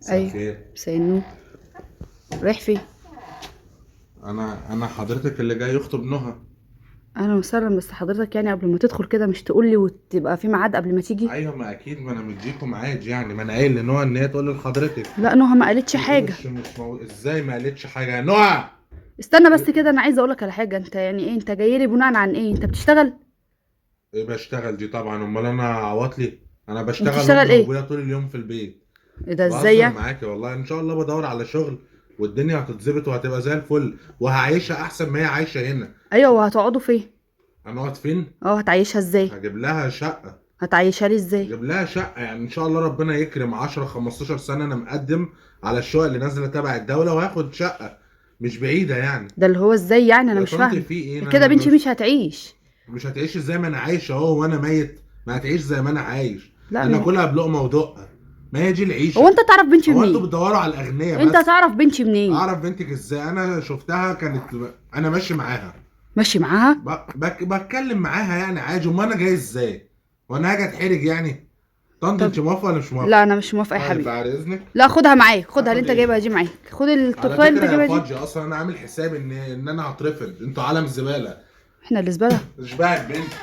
مساء الخير. مساء النور. رايح فين؟ انا حضرتك اللي جاي يخطب نهى. انا مسرم، بس حضرتك يعني قبل ما تدخل كده مش تقول لي وتبقى في ميعاد قبل ما تيجي؟ ايوه، ما اكيد، ما انا مديكم ميعاد يعني، ما انا قايل لنهى ان هي تقول لحضرتك. لا، نهى ما قالتش حاجه. ازاي ما قالتش حاجه يا نهى؟ استنى بس كده، انا عايزه اقولك على حاجه. انت يعني ايه؟ انت جاي لي بناء عن ايه؟ انت بتشتغل؟ إيه بشتغل دي طبعا، امال انا عواطلي؟ انا بشتغل بتشتغل امي ايه؟ وابويا طول اليوم في البيت. ايه ده؟ ازاي بهزر يعني؟ معاكي والله، ان شاء الله بدور على شغل والدنيا هتتظبط وهتبقى زي الفل، وهعيشها احسن ما هي عايشه هنا. ايوه، وهتقعدوا فين؟ هنقعد فين؟ هتعيشها ازاي؟ هجيب لها شقه. هتعيشها لي ازاي؟ اجيب لها شقه يعني، ان شاء الله ربنا يكرم 10 15 سنه، انا مقدم على الشقق اللي نازله تبع الدوله وهاخد شقه مش بعيده يعني. ده اللي هو ازاي يعني؟ انا يا مش طنط فاهمه. في ايه؟ كده بنتي مش مش هتعيش. مش هتعيش زي ما انا عايش اهو وانا ميت، ما هتعيش زي ما انا عايش. لا، ده انا كلها بلقمه ودقه، ما هي دي هو العيشه. انت تعرف بنتي هو انتوا منين؟ بتدوروا على الاغنياء انت بس. تعرف بنتي منين؟ اعرف بنتك ازاي؟ انا شفتها كانت، انا ماشي معاها، ماشي معاها؟ بتكلم معاها يعني عادي، امال انا جاي ازاي؟ وانا هاجي اتحرج يعني؟ طنط طب انت موافقه ولا مش موافقه؟ لا، انا مش موافقه يا طيب حبيبي. بعد اذنك. لا، خدها معاك، خدها اللي هاخد انت ايه؟ جايبها دي معاك. خد على التفايه اللي فكره انت يا جايبها دي. فاضي، اصلا انا عامل حساب ان انا هترفض، انتوا عالم زباله. احنا اللي زباله؟ اشبعك بنت.